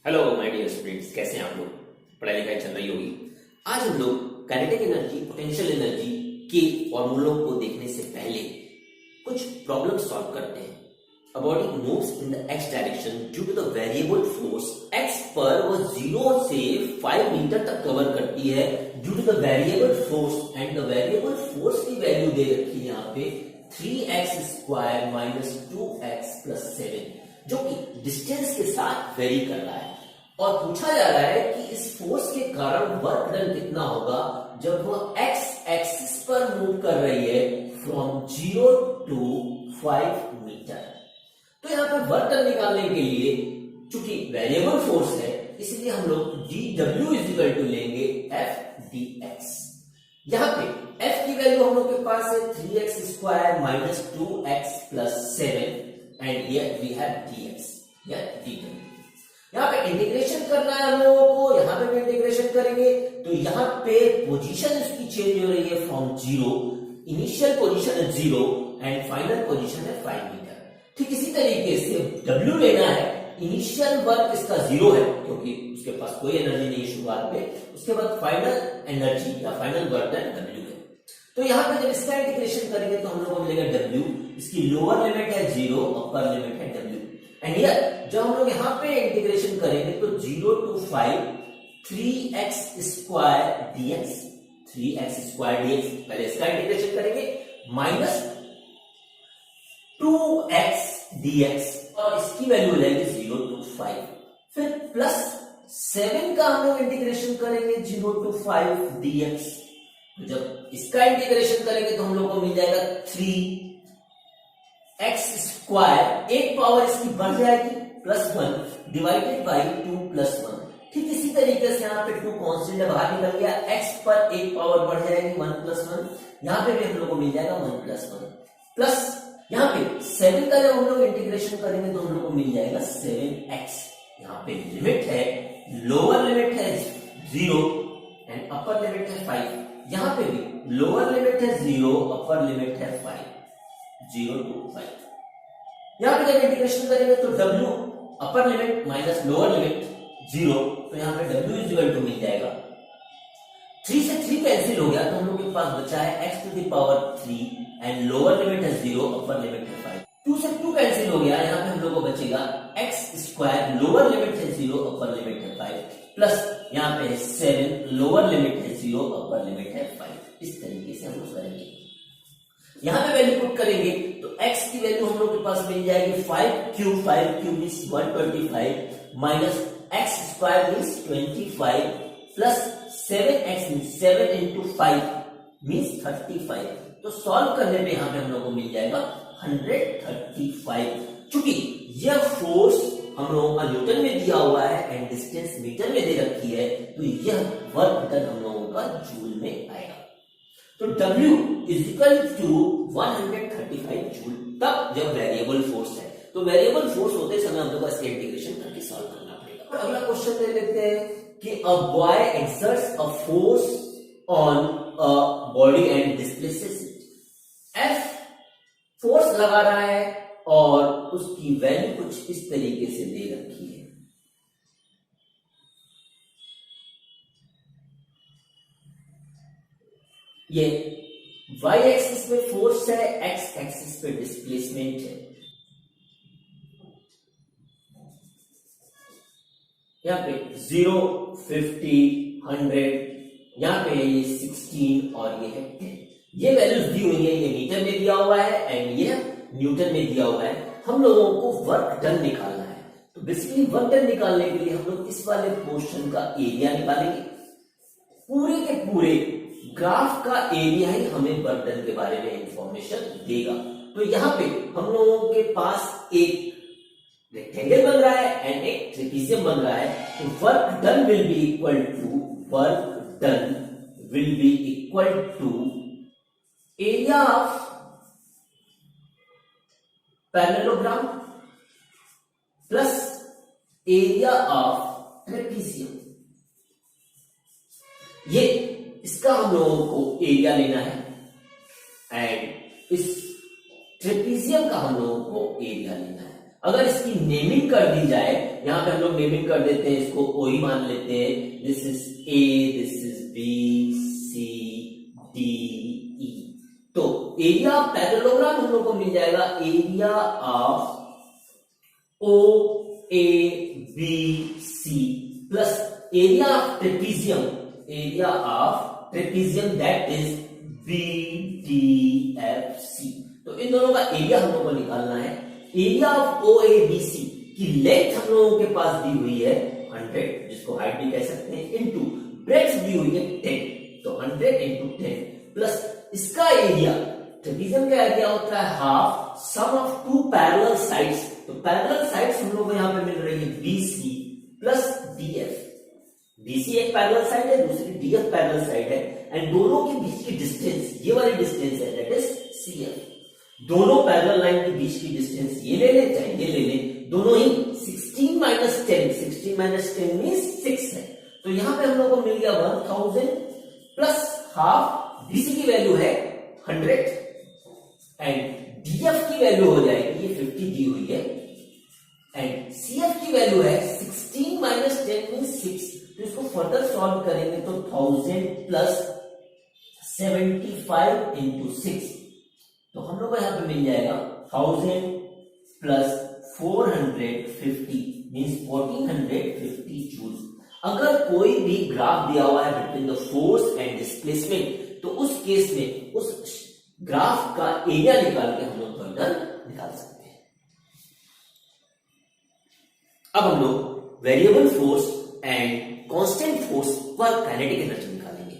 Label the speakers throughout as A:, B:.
A: Hello my dear students, कैसे हैं आप लोग। पढ़ाई लिखाई चल रही होगी। आज हम लोग काइनेटिक एनर्जी, पोटेंशियल एनर्जी के फॉर्मूलों को देखने से पहले कुछ प्रॉब्लम सॉल्व करते हैं। A body moves in the x direction due to the variable force x पर वो 0 से 5 मीटर तक कवर करती है due to the variable force, and the variable force की वैल्यू दे रखी है यहाँ पे 3x square minus 2x plus 7, जो कि डिस्टेंस के साथ वेरी कर रहा है। और पूछा जा रहा है कि इस फोर्स के कारण वर्क डन कितना होगा जब वो x एक्सिस पर मूव कर रही है फ्रॉम 0 टू 5 मीटर। तो यहां पर वर्क डन निकालने के लिए चूंकि वेरिएबल फोर्स है, इसलिए हम लोग dw इज इक्वल टू लेंगे f dx। यहां पे f की वैल्यू हम लोग के पास है 3x square minus 2x plus 7 and here we have dx या dw। यहां पे इंटीग्रेशन करना है हम लोगों को, यहां पे भी इंटीग्रेशन करेंगे तो यहां पे पोजीशन इसकी चेंज हो रही है फ्रॉम 0, इनिशियल पोजीशन है 0 एंड फाइनल पोजीशन है 5 मीटर। ठीक इसी तरीके से W लेना है, इनिशियल वर्क इसका 0 है क्योंकि उसके पास कोई एनर्जी नहीं है शुरुआत में, उसके बाद फाइनल एनर्जी या फाइनल वर्क डन W है। तो यहां पे जब इसका इंटीग्रेशन करेंगे तो हम लोग को मिलेगा W, इसकी लोअर लिमिट है 0, अपर लिमिट है W। एंड हियर जब हम लोग यहां पे इंटीग्रेशन करेंगे तो 0 to 5 3x square dx, 3x square dx, पहले इसका इंटीग्रेशन करेंगे माइनस 2x dx और इसकी वैल्यू लेंगे 0 टू 5, फिर प्लस 7 का हम लोग इंटीग्रेशन करेंगे 0 टू 5 dx। जब इसका इंटीग्रेशन करेंगे तो हम लोग को मिल जाएगा 3x स्क्वायर, एक पावर इसकी बढ़ जाएगी प्लस 1 डिवाइडेड बाई 2 प्लस 1। ठीक इसी तरीके से यहाँ पे 2 कांस्टेंट है, बाहर निकल गया, x पर एक पावर बढ़ जाएगी 1 प्लस 1, यहाँ पे भी हम लोग को मिल जाएगा 1 प्लस 1 प्लस यहाँ पे 7 का जब हम लोग इंटीग्रेशन करेंगे तो हम लोग को मिल जाएगा 7x। यहाँ पे लिमिट है, लोअर लिमिट है 0 एंड अपर लिमिट है 5। यहाँ पे भी लोअर लिमिट है 0, अपर लिमिट है 5, 0 टू 5। यहाँ पे जब इंटीग्रेशन करेंगे तो w upper limit minus lower limit 0, तो यहाँ पे w इज इक्वल टू मिल जाएगा 3 से 3 कैंसिल हो गया तो हम लोग के पास बचा है x to the power 3 and lower limit है 0, अपर लिमिट है 5। 2 से 2 कैंसिल हो गया, यहाँ पे हम लोग को बचेगा x स्क्वायर, लोअर लिमिट है 0, अपर लिमिट है 5 प्लस यहाँ पे 7, लोअर लिमिट है 0, अपर लिमिट है 5। इस तरीके से हम लोग करेंगे। यहाँ पे वैल्यू पुट करेंगे तो x की वैल्यू हम लोग के पास मिल जाएगी 5 cube is 125 minus x square means 25 plus 7x means 7 into 5 means 35। तो सॉल्व करने पे यहाँ पे हम लोग को मिल जाएगा 135। चूंकि यह फोर्स हम लोगों का न्यूटन में दिया हुआ है एंड डिस्टेंस मीटर में दे रखी है, तो यह वर्क डन हम लोगों का जूल में आएगा। तो W is equal to 135 joule, तब जब वेरिएबल फोर्स है। तो वेरिएबल फोर्स होते समय हम लोग को इसका इंटीग्रेशन करके सॉल्व करना पड़ेगा। और अगला क्वेश्चन ले लेते हैं कि a boy exerts a force on a body and displaces it. F force लगा रहा है और उसकी वैल्यू कुछ इस तरीके से दे रखी है। ये y एक्सिस पे फोर्स है, x एक्सिस पे डिस्प्लेसमेंट है। यहाँ पे 0, 50, 100, यहाँ पे ये 16 और ये है 10। ये वैल्यूज दी हुई है, ये मीटर में दिया हुआ है एंड ये न्यूटन में दिया हुआ है। हम लोगों को वर्क डन निकालना है, तो बेसिकली वर्क डन निकालने के लिए हम लोग इस वाले पोर्शन का एरिया निकालेंगे। पूरे के पूरे ग्राफ का एरिया ही हमें वर्क डन के बारे में इंफॉर्मेशन देगा। तो यहाँ पे हम लोगों के पास एक रेक्टेंगल बन रहा है एंड एक ट्रेपेजियम बन रहा है। तो work done will be equal to area of parallelogram plus area of trapezium. ये इसका हम लोगों को एरिया लेना है एंड इस ट्रेपेजियम का हम लोगों को एरिया लेना है। अगर इसकी नेमिंग कर दी जाए, यहां पे हम लोग नेमिंग कर देते हैं, इसको ओ ही मान लेते हैं, this is A, this is B, C, D, E. तो एरिया ऑफ पैरेललोग्राम हम लोग को मिल जाएगा area of O A B C plus area of trapezium, area of trapezium that is B D F C. तो इन दोनों का एरिया हम लोग को निकालना है। Area of O A B C की लेंथ हम लोगों के पास दी हुई है 100, जिसको हाइट भी कह सकते हैं, इनटू ब्रेड्थ दी हुई है 10, तो 100 इंटू 10 प्लस इसका एरिया, ट्रेपीजियम का एरिया होता है half sum of two parallel sides. तो पैरेलल साइड्स हम लोग को यहां पे मिल रही है BC प्लस DF। BC एक पैरेलल साइड है, दूसरी DF पैरेलल साइड है, एंड दोनों के बीच की डिस्टेंस, ये वाली डिस्टेंस है, दैट इज CF। दोनों पैरेलल लाइन के बीच की डिस्टेंस ये ले ले चाहे ये ले ले, दोनों ही 16 माइनस 10, 16 माइनस 10 मींस 6 है। तो यहां पे हम लोग को मिल गया 1000 प्लस हाफ, BC की वैल्यू है 100 एंड DF की वैल्यू हो जाएगी, ये 50 दी हुई है, एंड CF की वैल्यू है 16 माइनस 10 मींस 6। तो इसको फर्दर सॉल्व करेंगे तो 1000 प्लस 75 इंटू 6, तो हम लोग को यहां पे मिल जाएगा 1000 प्लस 450 मींस 1450 जूल। अगर कोई भी ग्राफ दिया हुआ है between the force and displacement, तो उस केस में उस ग्राफ का एरिया निकाल के हम लोग फर्दर निकाल सकते हैं। अब हम लोग variable force and constant force पर काइनेटिक एनर्जी निकालेंगे।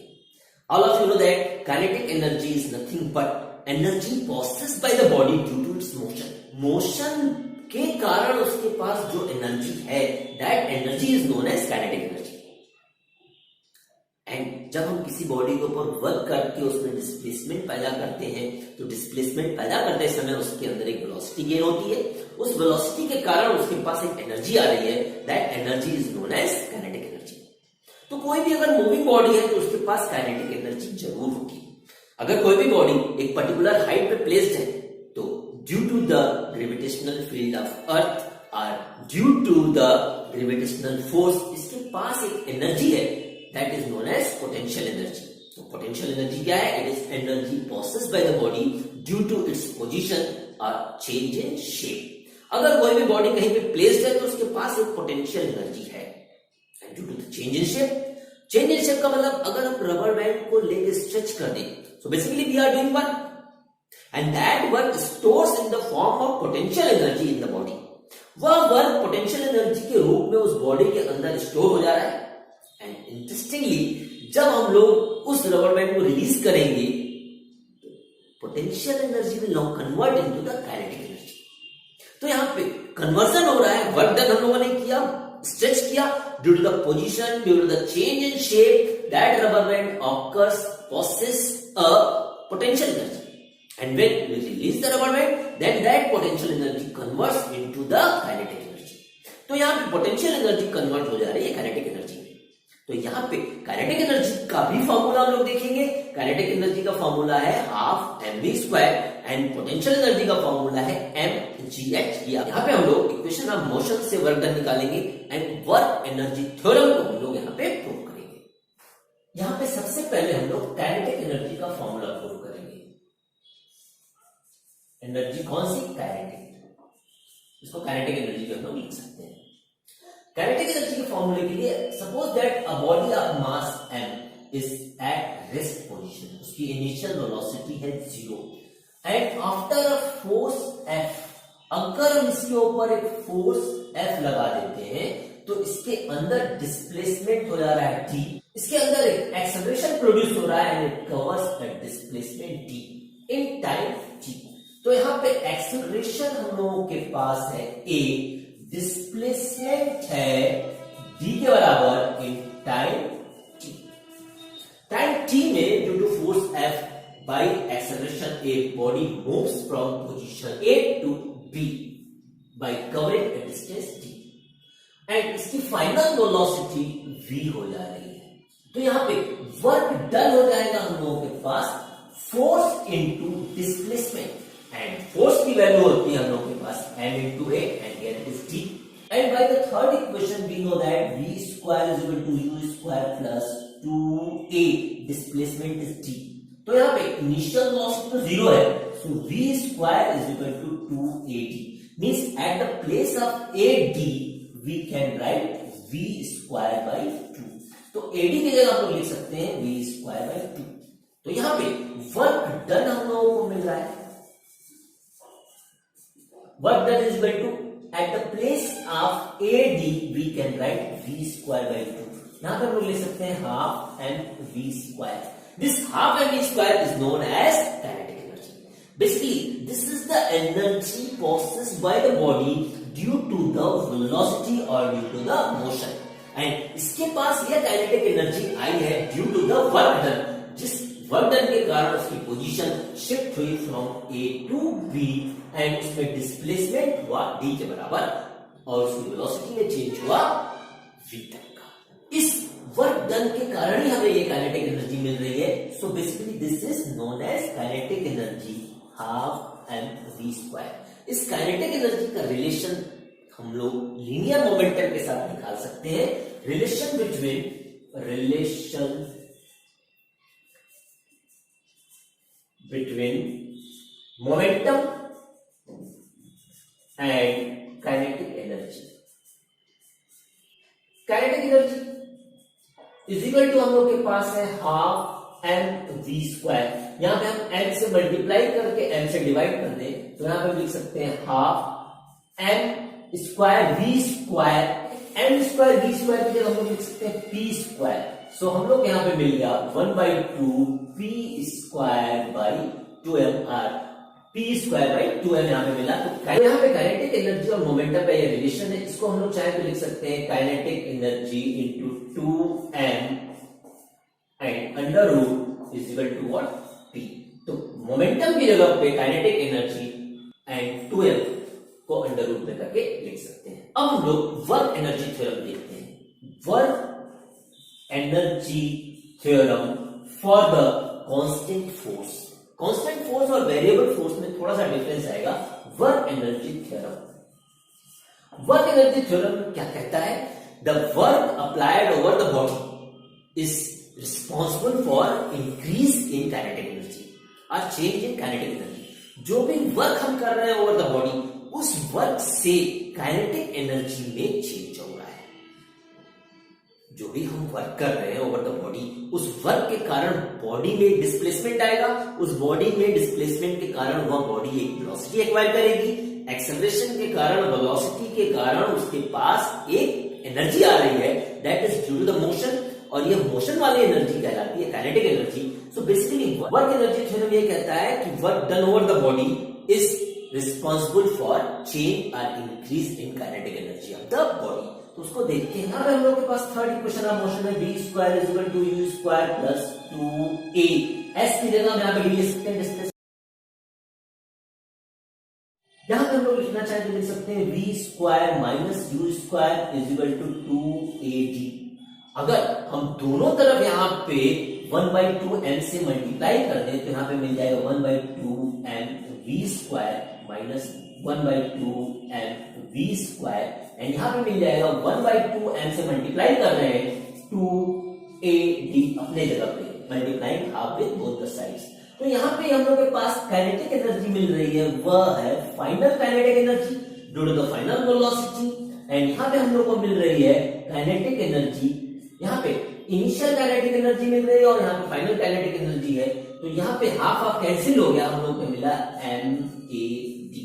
A: All of you know that kinetic energy is nothing but energy possessed by the body due to its motion. Motion के कारण उसके पास जो एनर्जी है, that energy is known as kinetic energy. And जब हम किसी बॉडी के ऊपर वर्क करके उसमें डिस्प्लेसमेंट पैदा करते हैं, तो डिस्प्लेसमेंट पैदा करते समय उसके अंदर एक वेलोसिटी गेन होती है, उस वेलोसिटी के कारण उसके पास एक एनर्जी आ रही है, that energy is known as kinetic energy. तो कोई भी अगर मूविंग बॉडी है तो उसके पास काइनेटिक एनर्जी जरूर होगी। अगर कोई भी बॉडी एक पर्टिकुलर हाइट पे प्लेस्ड है, तो due to the gravitational field of earth और due to the gravitational force, इसके पास एक एनर्जी है, that is known as potential energy. तो पोटेंशियल एनर्जी क्या है? It is energy possessed by the body due to its position और change in shape. अगर कोई भी बॉडी कहीं पे प्लेस्ड है तो उसके पास एक पोटेंशियल एनर्जी है, and due to the change in shape. Change in shape का मतलब अगर हम रबर बैंड को लेके स्ट्रेच कर दें, so basically we are doing work, and that work stores in the form of potential energy in the body. वह work potential energy के रूप में उस बॉडी के अंदर स्टोर हो जा रहा है, एंड इंटरेस्टिंगली जब हम लोग उस रबर बैंड को रिलीज करेंगे, potential energy will now convert into the kinetic energy. तो यहां पे कन्वर्जन हो रहा है, वर्क डन हम लोगों ने किया, स्ट्रेच किया, due to the position, due to the change in shape, that rubber band occurs possess a potential energy, and when we release the rubber band, then that potential energy converts into the kinetic energy. तो यहाँ पे potential energy convert हो जा रही है kinetic energy में। तो यहाँ पे काइनेटिक एनर्जी का भी फॉर्मूला हम लोग देखेंगे। काइनेटिक एनर्जी का फॉर्मूला है half mv² and potential energy का फॉर्मूला है mgh। यहाँ पे हम लोग इक्वेशन ऑफ मोशन से वर्क डन निकालेंगे एंड वर्क एनर्जी थ्योरम को हम लोग यहाँ पे प्रूव करेंगे। यहां पे सबसे पहले हम लोग काइनेटिक एनर्जी का फॉर्मूला प्रूव करेंगे। एनर्जी कौन सी? काइनेटिक। इसको काइनेटिक एनर्जी भी हम लोग लिख सकते हैं। काइनेटिक एनर्जी के फॉर्मूले के लिए suppose that a body of mass m is at rest position, उसकी इनिशियल वेलोसिटी है 0 and after a force F, अगर हम इसके ऊपर एक फोर्स F लगा देते हैं तो इसके अंदर डिस्प्लेसमेंट हो जा रहा है t, इसके अंदर एक एक्सेलरेशन प्रोड्यूस हो रहा है and it covers the displacement d in time t। तो यहां पे एक्सेलरेशन हम लोगों के पास है a, डिस्प्लेसमेंट है d के बराबर in time t। Time t में due to force F by acceleration a body moves from position A to B by covering a distance d and इसकी फाइनल वेलोसिटी v हो जा रही है। तो यहां पे वर्क डन हो जाएगा हम लोगों के पास force into displacement. And force की वैल्यू होती है हम लोग के पास m into a and here it is t. And by the third equation we know that v square is equal to u square plus 2a, displacement is t. तो यहाँ पे इनिशियल वेलोसिटी तो जीरो है, so v square is equal to 2ad, means at the place of ad we can write v square by 2. तो ad की जगह हम लोग लिख सकते हैं v square by 2. तो यहाँ पे वर्क डन हम लोगों को मिल रहा है, work done is equal to at the place of AD we can write v square by 2. यहां पर हम लोग ले सकते हैं half mv square. This half mv square is known as kinetic energy. Basically this is the energy possessed by the body due to the velocity or due to the motion. And इसके पास यह kinetic energy आई है due to the work done, जिस work done के कारण उसकी position shift हुई from A to B and उसमें displacement हुआ d के बराबर और उसकी वेलोसिटी में चेंज हुआ v तक का. इस वर्क डन के कारण ही हमें ये काइनेटिक एनर्जी मिल रही है. So basically this is known as kinetic energy half mv square. इस काइनेटिक एनर्जी का रिलेशन हम लोग लीनियर मोमेंटम के साथ निकाल सकते हैं. Relation between momentum and kinetic energy. Kinetic energy is equal to हम लोग के पास है हाफ mv स्क्वायर. यहां पे हम m से मल्टीप्लाई करके m से डिवाइड कर दें तो यहां पे लिख सकते हैं half m square v square. m square v square की जगह हम लोग लिख सकते हैं p स्क्वायर. सो हम लोग यहां पे मिल गया 1/2 p स्क्वायर बाई 2m और p स्क्वायर बाई 2m यहां पे मिला. तो यहां पे काइनेटिक एनर्जी और मोमेंटम का ये रिलेशन है. इसको हम लोग चाहे तो लिख सकते हैं kinetic energy into 2m and under root is equal to what p. तो मोमेंटम की जगह पे काइनेटिक एनर्जी एंड 2m को अंडर रूट में करके लिख सकते हैं. अब हम लोग वर्क एनर्जी थ्योरम देखते हैं. Work energy theorem for the constant force. Constant force और वेरिएबल फोर्स में थोड़ा सा डिफरेंस आएगा. Work energy theorem, work energy theorem क्या कहता है? The work applied over the body is responsible for increase in kinetic energy और change इन kinetic energy. जो भी वर्क हम कर रहे हैं ओवर द बॉडी, उस वर्क से काइनेटिक एनर्जी में चेंज हो रहा है. जो भी हम वर्क कर रहे हैं ओवर द बॉडी, उस वर्क के कारण बॉडी में डिस्प्लेसमेंट आएगा. उस बॉडी में डिस्प्लेसमेंट के कारण वह बॉडी एक वेलोसिटी एक्वायर करेगी. एक्सेलरेशन के कारण, वेलोसिटी के कारण उसके पास एक एनर्जी आ रही है, that is due to the motion. और ये मोशन वाली एनर्जी कहलाती है kinetic energy. So basically work energy theorem ये कहता है कि work done over the body is responsible for change और increase in kinetic energy of the body. तो उसको देखते हैं. हम लोग के पास थर्ड इक्वेशन ऑफ मोशन है v square is equal to u square plus 2a. s की जगह हम यहां पे लिख सकते हैं डिस्प्लेसमेंट. यहां पे हम लोग लिखना चाहे तो लिख सकते हैं v square minus u square is equal to 2ad. अगर हम दोनों तरफ यहां पे 1/2m से मल्टीप्लाई कर दें तो यहां पे मिल जाएगा 1/2m v square minus 1/2m v square. And यहां पे मिल जाएगा 1/2m से मल्टीप्लाई कर रहे हैं 2ad अपने जगह पे, multiplying half with both the sides. तो यहां पे हम लोग के पास काइनेटिक एनर्जी मिल रही है, वह है final kinetic energy due to the final velocity. And यहां पे हम लोग को मिल रही है काइनेटिक एनर्जी. यहां पे इनिशियल काइनेटिक एनर्जी मिल रही है और यहां पे फाइनल काइनेटिक एनर्जी है. तो यहां पे हाफ हाफ कैंसिल हो गया, हम लोग को मिला MAD.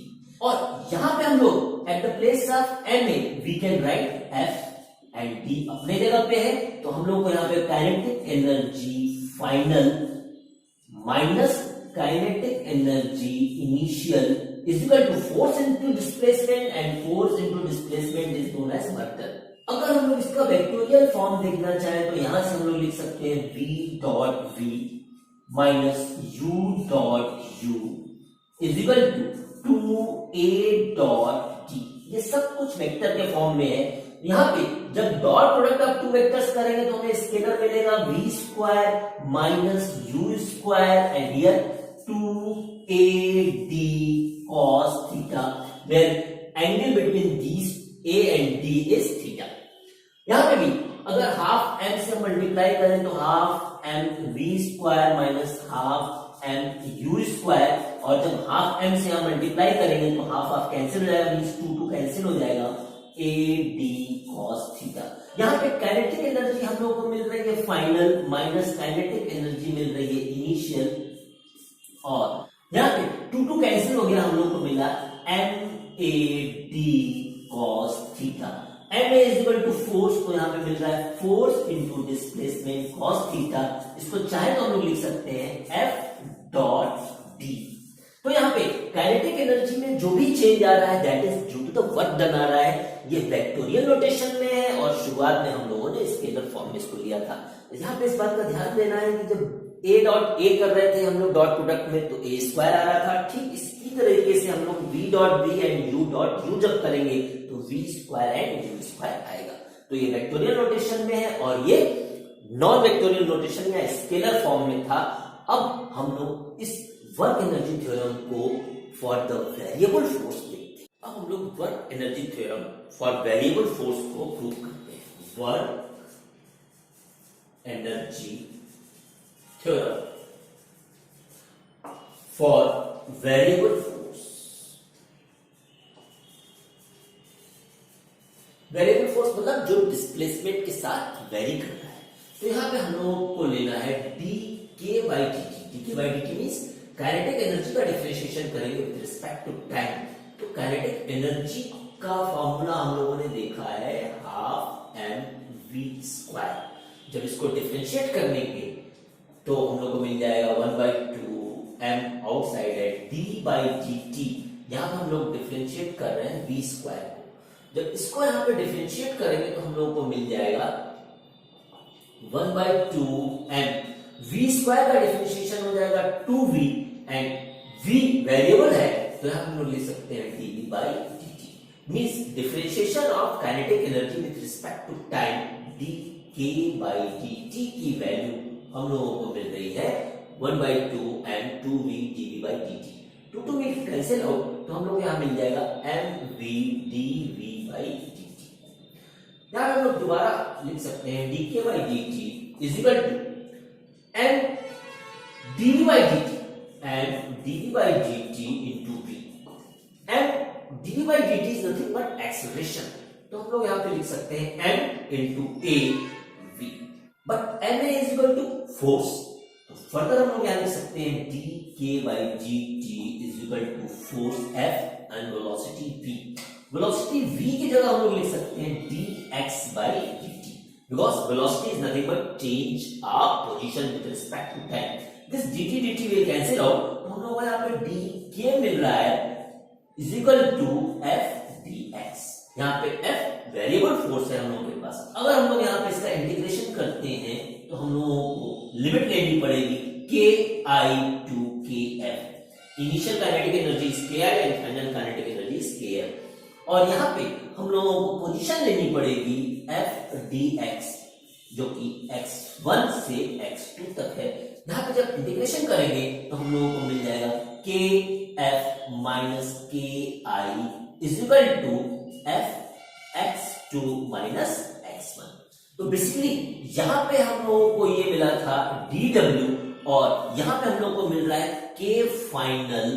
A: और यहां पे हम लोग at the place of MA we can write F and D अपने जगह पे है. तो हम लोग को यहां पे kinetic energy final minus kinetic energy initial is equal to force into displacement and force into displacement is known as work done. अगर हम लोग इसका वेक्टोरियल फॉर्म देखना चाहें तो यहां से हम लोग लिख सकते हैं v dot v minus u dot u is equal to 2a dot d. ये सब कुछ वेक्टर के फॉर्म में है. यहां पे जब dot product of two vectors करेंगे तो हमें स्केलर मिलेगा v square minus u square and here 2a AD cos theta, where angle between these A and D is theta. यहां पे भी अगर हाफ m से मल्टीप्लाई करें तो half m v square minus half m u square, और जब half m से हम मल्टीप्लाई करेंगे तो हाफ कैंसिल हो जाएगा, मींस 2 कैंसिल हो जाएगा, AD cos थीटा। यहाँ पे काइनेटिक एनर्जी हम लोगों को मिल रही है फाइनल माइनस काइनेटिक एनर्जी मिल रही है इनिशियल, और यहाँ पे 2 कैंसिल हो गया, हम लोग को मिला MAD cos theta. MA is equal to force, तो यहाँ पे मिल रहा है force into displacement cos theta. इसको चाहे तो हम लोग लिख सकते हैं F डॉट D। तो यहाँ पे काइनेटिक एनर्जी में जो भी चेंज आ रहा है that is due to the work done आ रहा है, ये वेक्टोरियल नोटेशन में है, और शुरुआत में हम लोगों ने स्केलर फॉर्म में इसको लिया था। यहाँ पे इस बात का ध्यान देना है कि जब A डॉट A कर रहे थे हम लोग डॉट प्रोडक्ट में तो A स्क्वायर आ रहा था, ठीक इसी तरीके से हम लोग V dot V and U dot U जब करेंगे तो V square and U square आएगा। तो ये वेक्टोरियल नोटेशन में है और ये नॉन वेक्टोरियल नोटेशन या स्केलर फॉर्म में था। अब हम लोग इस वर्क एनर्जी थ्योरम को फॉर द वेरिएबल फोर्स देखते हैं। अब हम लोग work energy theorem for variable force को प्रूव करते हैं। Work energy theorem for variable force. Variable force मतलब जो डिस्प्लेसमेंट के साथ वेरी कर रहा है। तो यहां पे हम लोगों को लेना है dk by dt। dk by dt means kinetic energy का डिफरेंशिएशन करेंगे विद रिस्पेक्ट टू टाइम। तो काइनेटिक एनर्जी का फॉर्मूला हम लोगों ने देखा है हाफ mv स्क्वायर। जब इसको डिफरेंशिएट करेंगे तो हम लोग को मिल जाएगा 1/2 m आउटसाइड है d by dt। यहां पर हम लोग डिफरेंशिएट कर रहे हैं v स्क्वायर को। जब इसको यहां पे डिफरेंशिएट करेंगे तो हम लोग को मिल जाएगा 1/2 m। v स्क्वायर का डिफरेंशिएशन हो जाएगा 2v एंड v वेरिएबल है तो यहां हम लोग लिख सकते हैं dv by dt। Means differentiation of kinetic energy with respect to time dk by dt की वैल्यू हम लोगों को मिल रही है 1/2 and 2v dv by dt। 2 में कैंसिल आउट तो हम लोग यहां मिल जाएगा mv dv by dt। यहां हम लोग दोबारा लिख सकते हैं dk by dt is equal to m dv by dt and dv by dt into v। m dv by dt is nothing but acceleration, तो हम लोग यहां पे लिख सकते हैं m into a v। But ma is equal to force, तो further हम लोग यहां लिख सकते हैं dk by dt is equal to force F and velocity v। Velocity v की जगह हम लोग लिख सकते हैं dx by dt, because velocity is nothing but change of position with respect to time। this dt will cancel out, तो हम लोग को यहाँ पे dk मिल रहा है is equal to f dx। यहाँ पे f वेरिएबल फोर्स है हम लोगों के पास। अगर हम लोग यहाँ पे इसका इंटीग्रेशन करते हैं तो हम लोगों को लिमिट लेनी पड़ेगी ki to kf। Initial kinetic energy is ki and final kinetic energy is kf। और यहाँ पे हम लोगों को पोजीशन लेनी पड़ेगी f dx जो कि x1 से x2 तक है। यहाँ पे जब इंटीग्रेशन करेंगे तो हम लोगों को मिल जाएगा kf minus ki is equal to f x2 minus x1। तो बेसिकली यहाँ पे हम लोगों को ये मिला था dw, और यहाँ पे हम लोग को मिल रहा है k final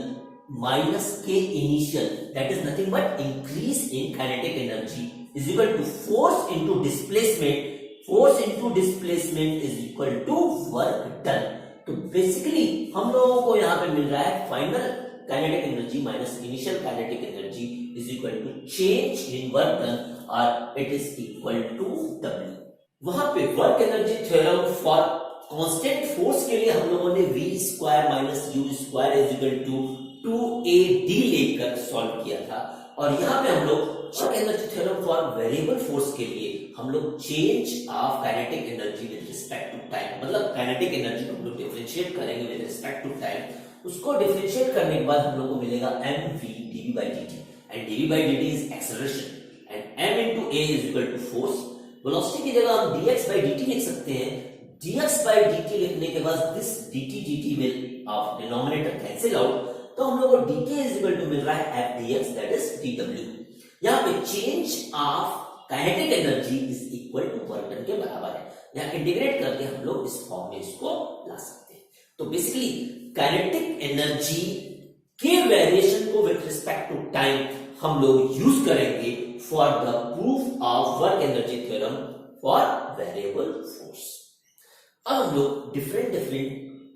A: minus k initial, that is nothing but increase in kinetic energy is equal to force into displacement। force into displacement is equal to work done। तो बेसिकली हम लोगों को यहाँ पे मिल रहा है final kinetic energy minus initial kinetic energy is equal to change in work done, और it is equal to W। वहां पे work energy theorem for constant force के लिए हम लोगों ने v square minus u square is equal to 2ad लेकर solve किया था, और यहाँ पे हम लोग work energy theorem for variable force के लिए हम लोग change of kinetic energy with respect to time, मतलब काइनेटिक एनर्जी को हम लोग डिफरेंशिएट करेंगे विद रिस्पेक्ट टू टाइम। उसको डिफरेंशिएट करने के बाद हम लोग को मिलेगा mv dv by dt, and dv by dt is acceleration and m into a is equal to force। Velocity की जगह हम dx by dt लिख सकते हैं। dx by dt लिखने के बाद this dt dt will of denominator cancel out, तो हम लोग को dk इज इक्वल टू मिल रहा है f dx that is dw। यहाँ पे change of kinetic energy is equal to work done के बराबर है। यहाँ इंटीग्रेट करके हम लोग इस फॉर्म में इसको ला सकते हैं। तो बेसिकली काइनेटिक एनर्जी के वेरिएशन को विथ रिस्पेक्ट टू टाइम हम लोग यूज करेंगे for the proof of work energy theorem for variable force. अब हम लोग डिफरेंट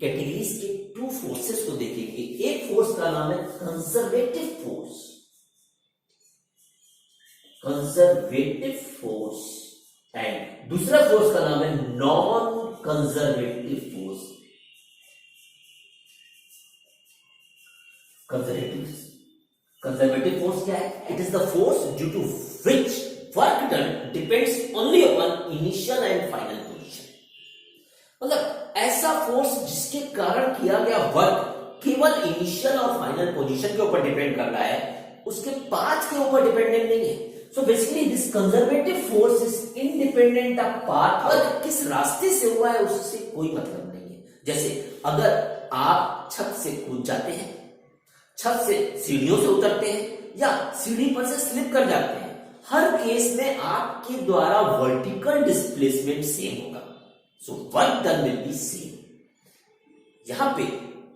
A: कैटेगरीज के टू फोर्सेस को देखेंगे। एक फोर्स का नाम है कंजर्वेटिव फोर्स, एंड दूसरा फोर्स का नाम है non conservative force. Conservative force क्या है? It is the force due to which work done depends only upon initial and final position. मतलब ऐसा फोर्स जिसके कारण किया गया वर्क केवल इनिशियल और फाइनल पोजीशन के ऊपर डिपेंड कर रहा है, उसके पाथ के ऊपर डिपेंडेंट नहीं है। So basically this conservative force is independent of path. Work किस रास्ते से हुआ है उससे कोई मतलब नहीं है। जैसे अगर आप छत से कूद जाते हैं, छत से सीढ़ियों से उतरते हैं या सीढ़ी पर से स्लिप कर जाते हैं, हर केस में आपके द्वारा वर्टिकल डिस्प्लेसमेंट सेम होगा। So work done will B same. यहां पे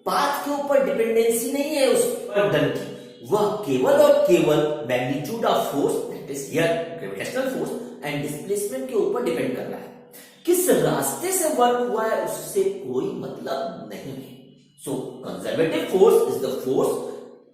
A: पाथ के ऊपर डिपेंडेंसी नहीं है उस वर्क डन की, वह केवल और केवल magnitude of force that is here gravitational force and displacement के ऊपर डिपेंड कर रहा है। किस रास्ते से वर्क हुआ है उससे कोई मतलब नहीं है। So conservative force is the force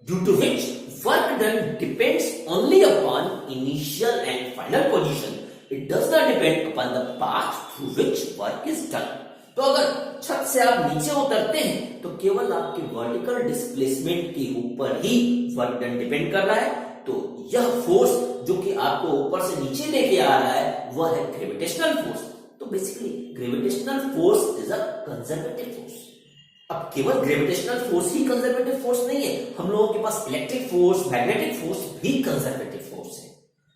A: due to which work done depends only upon initial and final position. It does not depend upon the path through which work is done. तो अगर छत से आप नीचे उतरते हैं तो केवल आपके वर्टिकल डिस्प्लेसमेंट के ऊपर ही वर्क डन डिपेंड कर रहा है। तो यह फोर्स जो कि आपको ऊपर से नीचे लेके आ रहा है वह है ग्रेविटेशनल फोर्स। तो basically gravitational force is a conservative force. अब केवल ग्रेविटेशनल फोर्स ही कंजर्वेटिव फोर्स नहीं है, हम लोगों के पास इलेक्ट्रिक फोर्स, मैग्नेटिक फोर्स भी कंजर्वेटिव फोर्स है।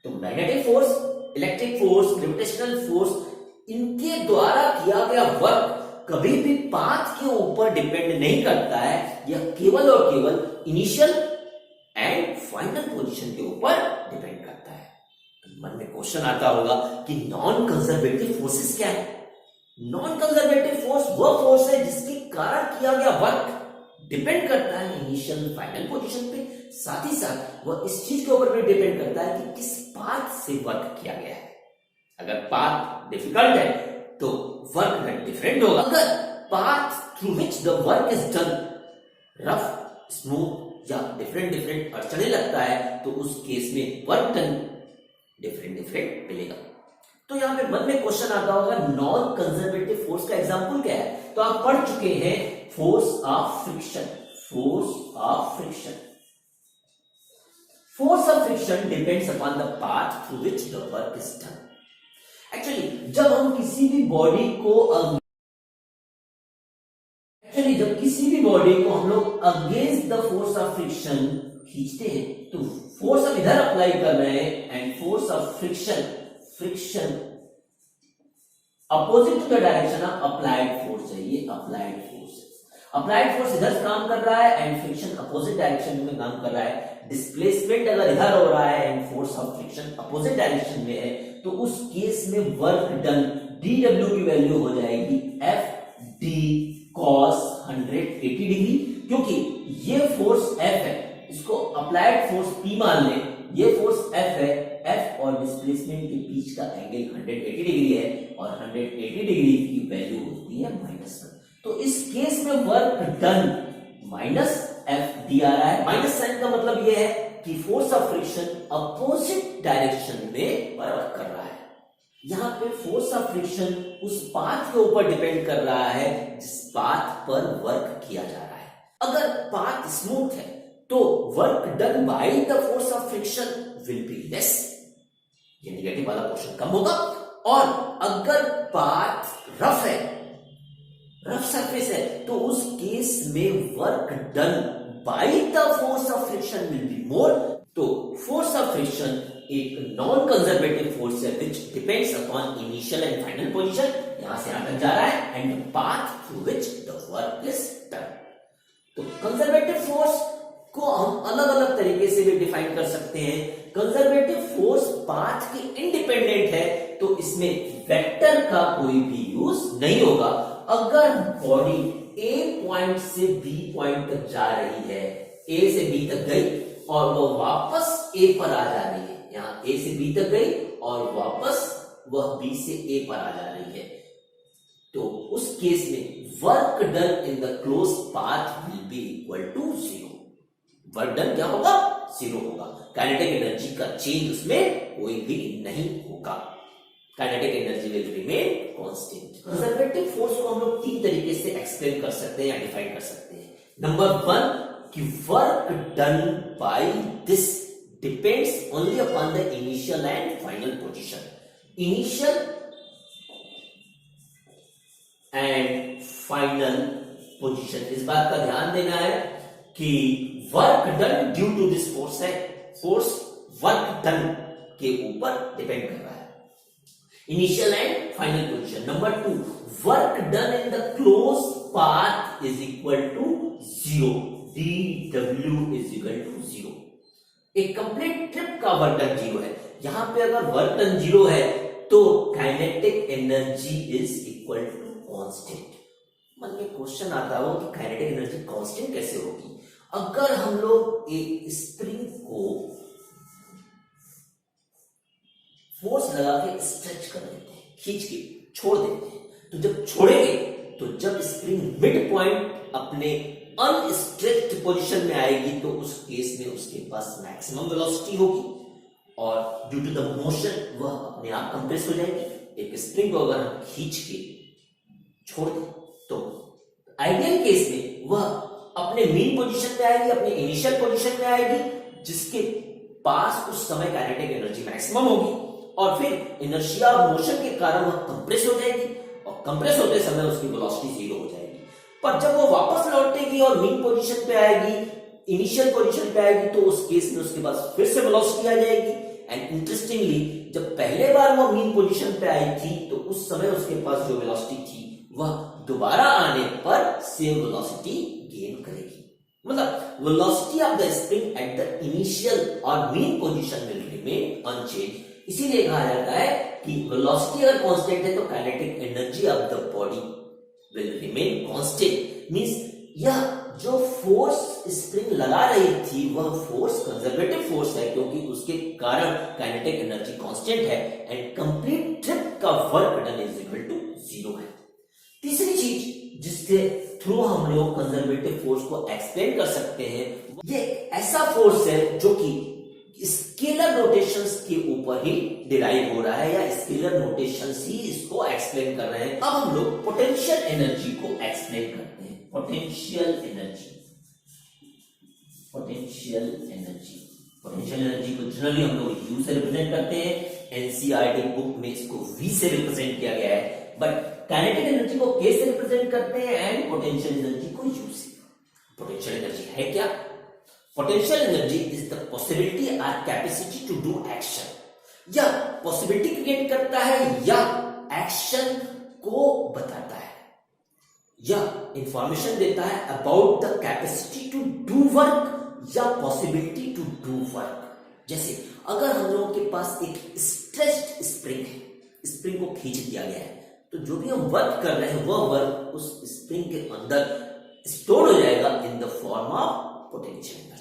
A: तो magnetic force, electric force, gravitational force, इनके द्वारा किया गया वर्क कभी भी पाथ के ऊपर डिपेंड नहीं करता है। यह केवल और केवल इनिशियल एंड फाइनल पोजीशन के ऊपर डिपेंड करता है। तो मन में क्वेश्चन आता होगा कि नॉन कंजर्वेटिव फोर्सेस क्या है? नॉन कंजर्वेटिव फोर्स वह फोर्स है जिसके कारण किया गया वर्क डिपेंड करता है इनिशियल फाइनल पोजीशन पे, साथ ही साथ वह इस चीज के ऊपर भी डिपेंड करता है कि किस पाथ से वर्क किया गया है। अगर पाथ डिफिकल्ट है तो वर्क डन डिफरेंट होगा। अगर path through which the work is done rough, smooth या डिफरेंट अड़चने लगता है तो उस केस में वर्क डन डिफरेंट मिलेगा। तो यहां पे मन में क्वेश्चन आता होगा नॉन कंजर्वेटिव फोर्स का एग्जांपल क्या है? तो आप पढ़ चुके हैं force of friction. Force of friction depends upon the path through which the work is done. Actually जब हम किसी भी बॉडी को हम लोग against the force of friction खींचते हैं तो फोर्स हम इधर अप्लाई कर रहे हैं and force of friction opposite to the direction of applied force है। ये अप्लाइड फोर्स इधर काम कर रहा है एंड फ्रिक्शन अपोजिट डायरेक्शन में काम कर रहा है। डिस्प्लेसमेंट अगर इधर हो रहा है and force of friction opposite direction में है तो उस केस में वर्क डन dw की वैल्यू हो जाएगी f d cos 180 डिग्री, क्योंकि ये फोर्स f है, इसको अप्लाइड फोर्स p मान लें, ये फोर्स f है, f और डिस्प्लेसमेंट के बीच का एंगल 180 डिग्री है और 180 डिग्री की वैल्यू होती है -1। तो इस केस में वर्क डन -f दिया रहा है। माइनस साइन का मतलब यह है कि force of friction opposite direction में वर्क कर रहा है। यहां पे फोर्स ऑफ फ्रिक्शन उस पाथ के ऊपर डिपेंड कर रहा है जिस पाथ पर वर्क किया जा रहा है। अगर पाथ स्मूथ है तो work done by the force of friction will be less, ये नेगेटिव वाला पोर्शन कम होगा। और अगर पाथ रफ है, रफ सरफेस है, तो उस केस में work done by the force of friction will be more. तो फोर्स ऑफ फ्रिक्शन एक नॉन कंजर्वेटिव फोर्स है which depends upon initial and final position, यहां से यहां तक जा रहा है, and path through which the work is done. तो कंजर्वेटिव फोर्स को हम अलग अलग तरीके से भी डिफाइन कर सकते हैं। कंजर्वेटिव फोर्स पाथ के इंडिपेंडेंट है, तो इसमें वेक्टर का कोई भी यूज नहीं होगा। अगर बॉडी ए पॉइंट से बी पॉइंट तक जा रही है, ए से बी तक गई और वो वापस ए पर आ जा रही है, यहां ए से बी तक गई और वापस वह बी से ए पर आ जा रही है, तो उस केस में work done in the close path will be equal to 0। Work done क्या होगा? 0 होगा। काइनेटिक एनर्जी का चेंज उसमें कोई भी नहीं होगा। Kinetic energy will remain constant. Conservative force को हम लोग 3 तरीके से एक्सप्लेन कर सकते हैं या डिफाइन कर सकते हैं। नंबर 1 कि work done by this depends only upon the initial and final position. Initial and final position, इस बात का ध्यान देना है कि work done due to this force है, फोर्स वर्क डन के ऊपर डिपेंड कर रहा है। Initial and final position. Number 2 work done in the close path is equal to 0, dw is equal to 0। एक कंप्लीट ट्रिप का वर्क डन 0 है। यहां पे अगर वर्क डन 0 है तो kinetic energy is equal to constant. मन में क्वेश्चन आता हो कि काइनेटिक एनर्जी कांस्टेंट कैसे होगी? अगर हम लोग एक स्प्रिंग को फोर्स लगा के स्ट्रेच कर देते हैं, खींच के छोड़ देते हैं, तो जब छोड़ेंगे तो जब स्प्रिंग मिड पॉइंट अपने अनस्ट्रेच्ड पोजीशन में आएगी तो उस केस में उसके पास मैक्सिमम वेलोसिटी होगी और ड्यू टू द मोशन वह अपने आप कंप्रेस हो जाएगी। एक स्प्रिंग को अगर हम खींच के छोड़ दें तो आइडियल केस में वह अपने मीन पोजीशन में आएगी, अपने इनिशियल पोजीशन में आएगी, जिसके पास उस समय काइनेटिक एनर्जी मैक्सिमम होगी और फिर इनर्शिया और मोशन के कारण वह कंप्रेस हो जाएगी और कंप्रेस होते समय उसकी वेलोसिटी 0 हो जाएगी। पर जब वो वापस लौटेगी और मीन पोजीशन पे आएगी, इनिशियल पोजीशन पे आएगी, तो उस केस में उसके पास फिर से वेलोसिटी आ जाएगी। एंड इंटरेस्टिंगली जब पहले बार वो मीन पोजीशन पे आई थी तो उस समय उसके पास जो वेलोसिटी थी वह दोबारा आने पर सेम वेलोसिटी गेन करेगी। मतलब velocity of the spring at the initial और mean position will remain unchange. इसीलिए कहा जाता है कि वेलोसिटी अगर कांस्टेंट है तो kinetic energy of the body will remain constant. Means यह जो फोर्स स्प्रिंग लगा रही थी वह फोर्स कंजर्वेटिव फोर्स है क्योंकि उसके कारण काइनेटिक एनर्जी कांस्टेंट है एंड कंप्लीट ट्रिप का work done is equal to 0 है। तीसरी चीज जिसके थ्रू हम लोग कंजर्वेटिव फोर्स को एक्सप्लेन कर सकते हैं, ये ऐसा फोर्स है जो कि स्केलर नोटेशंस के ऊपर ही डिराइव हो रहा है या स्केलर नोटेशंस ही इसको एक्सप्लेन कर रहे हैं। अब हम लोग पोटेंशियल एनर्जी को एक्सप्लेन करते हैं। Potential energy, potential energy, potential energy को जनरली हम लोग यू से रिप्रेजेंट करते हैं। एनसीईआरटी बुक में इसको वी से रिप्रेजेंट किया गया है, बट काइनेटिक एनर्जी को के से रिप्रेजेंट करते हैं एंड पोटेंशियल एनर्जी को यू से। पोटेंशियल एनर्जी है क्या? Potential energy is the possibility और कैपेसिटी टू डू एक्शन। या पॉसिबिलिटी क्रिएट करता है या एक्शन को बताता है या इंफॉर्मेशन देता है about the capacity to do work या पॉसिबिलिटी टू डू वर्क। जैसे अगर हम लोगों के पास एक स्ट्रेच्ड स्प्रिंग है, स्प्रिंग को खींच दिया गया है, तो जो भी हम वर्क कर रहे हैं वह वर्क उस स्प्रिंग के अंदर स्टोर हो जाएगा in the form of potential energy.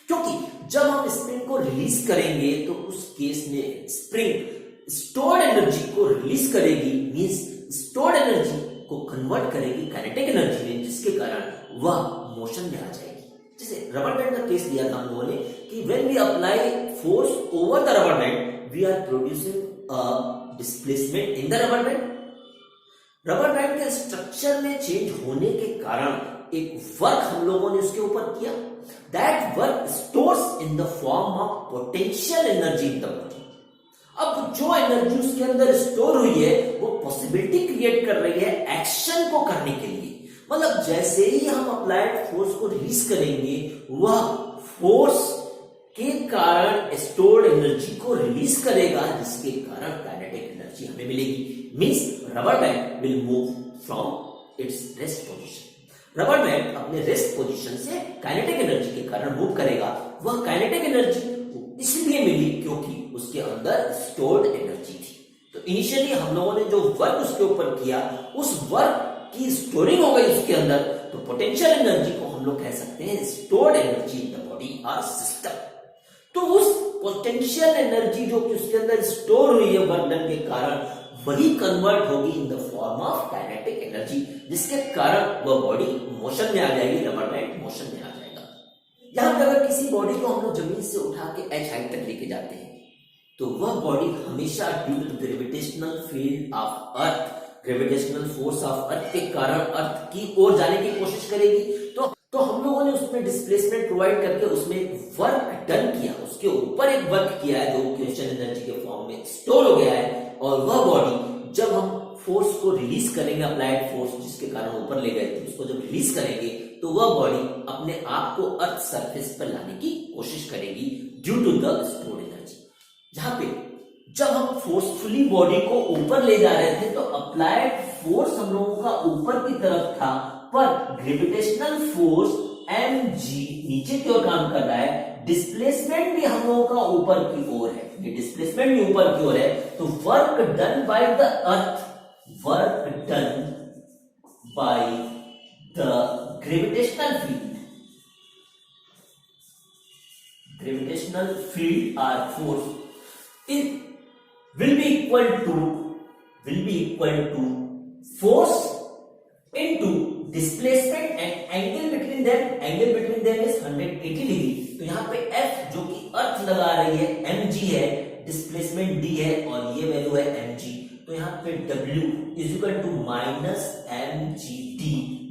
A: क्योंकि जब हम स्प्रिंग को रिलीज करेंगे तो उस केस में स्प्रिंग स्टोर्ड एनर्जी को रिलीज करेगी, मींस स्टोर्ड एनर्जी को कन्वर्ट करेगी काइनेटिक एनर्जी में, जिसके कारण वह मोशन में आ जाएगी। जैसे रबर बैंड का केस दिया था हम लोगों ने कि when we apply force over the rubber band we are producing a displacement in the rubber band. Rubber band के स्ट्रक्चर में चेंज होने के कारण एक वर्क हम लोगों ने उसके ऊपर किया, that work stores in the form of potential energy in the body. अब जो एनर्जी उसके अंदर स्टोर हुई है वो पॉसिबिलिटी क्रिएट कर रही है एक्शन को करने के लिए। मतलब जैसे ही हम अप्लाइड फोर्स को रिलीज करेंगे वह फोर्स के कारण स्टोर्ड एनर्जी को रिलीज करेगा, जिसके कारण काइनेटिक एनर्जी हमें मिलेगी। Means rubber band will move from its rest position. Rubber band अपने रेस्ट पोजीशन से काइनेटिक एनर्जी के कारण मूव करेगा। वह काइनेटिक एनर्जी इसलिए मिली क्योंकि उसके अंदर स्टोर्ड एनर्जी थी। तो इनिशियली हम लोगों ने जो वर्क उसके ऊपर किया, उस वर्क की स्टोरिंग हो गई उसके अंदर, तो पोटेंशियल एनर्जी को हम लोग कह सकते हैं stored energy in the body और सिस्टम। तो उस पोटेंशियल एनर्जी जो कि उसके अंदर स्टोर हुई है वर्क डन के कारण, वही कन्वर्ट होगी in the form of kinetic energy, जिसके कारण वह बॉडी मोशन में आ जाएगी, रबर बैंड मोशन में आ जाएगा। यहां पर अगर किसी बॉडी को हम लोग जमीन से उठा के h हाइट तक लेके जाते हैं, तो वह बॉडी हमेशा due to gravitational field of earth, gravitational force of earth के कारण अर्थ की ओर जाने की कोशिश करेगी। तो हम लोगों ने उसमें डिस्प्लेसमेंट प्रोवाइड करके उसमें वर्क डन किया, उसके ऊपर एक वर्क किया है जो क्वेश्चन एनर्जी के फॉर्म में स्टोर हो गया है। और वह बॉडी जब हम फोर्स को रिलीज करेंगे, अप्लाइड फोर्स जिसके कारण ऊपर ले गए थे, उसको जब रिलीज करेंगे तो वह बॉडी अपने आप को अर्थ सरफेस पर लाने की कोशिश करेगी due to the stored energy. जहां पे जब हम फोर्सफुली बॉडी को ऊपर ले जा रहे थे तो अप्लाइड फोर्स हम लोगों का ऊपर की तरफ था, पर ग्रेविटेशनल फोर्स mg नीचे की ओर काम कर रहा है। डिस्प्लेसमेंट भी हम लोगों का ऊपर की ओर है, ये डिस्प्लेसमेंट भी ऊपर की ओर है। तो work done by the earth, work done by the gravitational field or force will be equal to force into displacement and angle between them is 180 degree. तो यहाँ पे F जो कि अर्थ लगा रही है mg है, डिस्प्लेसमेंट d है और ये वैल्यू है mg। तो यहाँ पे W is equal to minus mgd,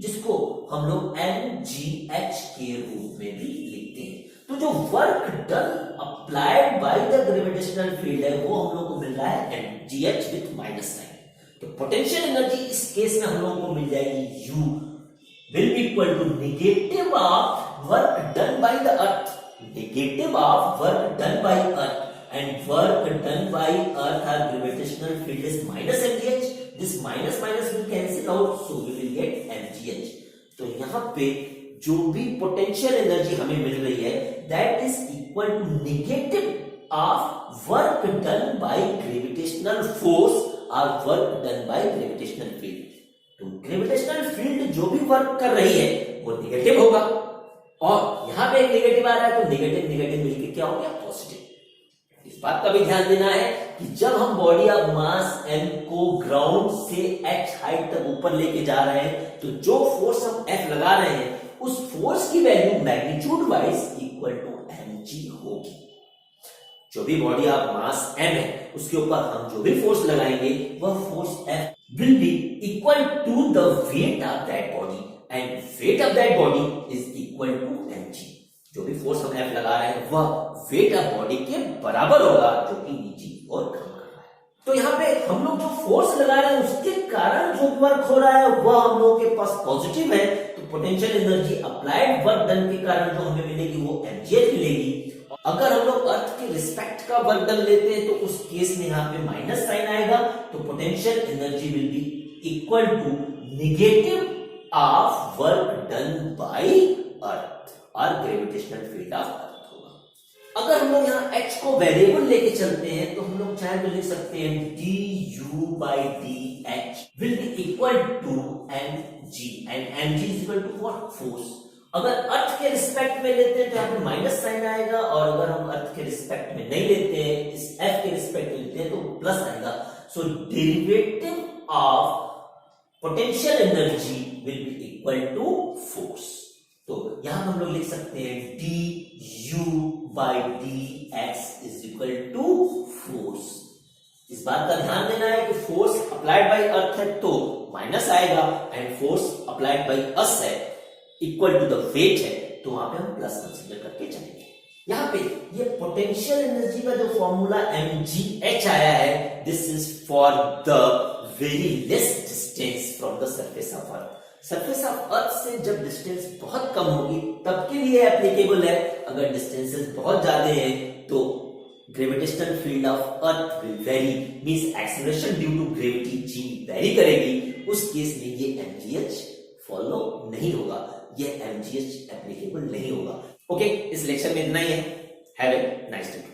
A: जिसको हम लोग mgh के रूप में भी लिखते हैं। तो जो work done applied by the gravitational field है वो हम लोग को मिल रहा है mgh विथ माइनस साइन। तो पोटेंशियल एनर्जी इस केस में हम लोगों को मिल जाएगी U will be equal to negative of work done by the earth, negative of work done by earth, and work done by earth our gravitational field is minus mgh. This minus will cancel out, so we will get mgh. तो यहाँ पे जो भी potential energy हमें मिल रही है that is equal to negative of work done by gravitational force or work done by gravitational field. तो gravitational field जो भी वर्क कर रही है वो नेगेटिव होगा, और यहां पे एक नेगेटिव आ रहा है तो नेगेटिव मिलकर क्या हो गया, पॉजिटिव। इस बात का भी ध्यान देना है कि जब हम बॉडी ऑफ मास m को ग्राउंड से h हाइट तक ऊपर लेके जा रहे हैं, तो जो फोर्स हम F लगा रहे हैं उस फोर्स की value magnitude wise equal to mg होगी। जो भी बॉडी ऑफ मास m है उसके ऊपर हम जो भी फोर्स लगाएंगे वह force F will be equal to the weight of that body, and weight of that body is equal to mg। जो भी फोर्स हम F लगा रहे हैं वह weight ऑफ बॉडी के बराबर होगा जो कि नीचे और काम कर रहा है। तो यहाँ पे हम लोग जो फोर्स लगा रहे हैं उसके कारण जो वर्क हो रहा है वह हम लोगों के पास पॉजिटिव है। तो potential energy applied work done के कारण जो हमें मिलेगी वो mgh मिलेगी। अगर हम लोग अर्थ के रिस्पेक्ट का वर्क डन लेते हैं तो उस केस में यहाँ पे माइनस साइन आएगा, तो potential energy will be equal to negative of work done by earth और ग्रेविटेशनल फील्ड ऑफ अर्थ होगा। अगर हम लोग यहाँ h को वेरिएबल लेके चलते हैं तो हम लोग चाहे तो लिख सकते हैं du by dh will be equal to mg, and mg is equal to what, force। अगर अर्थ के रिस्पेक्ट में लेते हैं तो यहाँ पे माइनस साइन आएगा, और अगर हम अर्थ के रिस्पेक्ट में नहीं लेते हैं, इस F के रिस्पेक्ट में लेते हैं तो प्लस आएगा। So derivative of potential energy will be equal to force. तो यहां हम लोग लिख सकते हैं du by dx is equal to force. इस बात का ध्यान देना है कि फोर्स अप्लाइड बाय अर्थ है तो माइनस आएगा, and force applied by us है इक्वल टू द वेट है तो वहां पे हम प्लस कंसीडर करके चलेंगे। यहाँ पे ये पोटेंशियल एनर्जी का जो फॉर्मूला mgh आया है, this is for the very less distance from the surface of earth. Surface of earth से जब डिस्टेंस बहुत कम होगी तब के लिए एप्लीकेबल है। अगर डिस्टेंसेस बहुत ज्यादा है तो gravitational field of earth will vary, means acceleration due to gravity g vary करेगी। उस केस में ये mgh फॉलो नहीं होगा, यह एमजीएच एप्लीकेबल नहीं होगा। ओके, इस लेक्चर में इतना ही है। Have a nice day.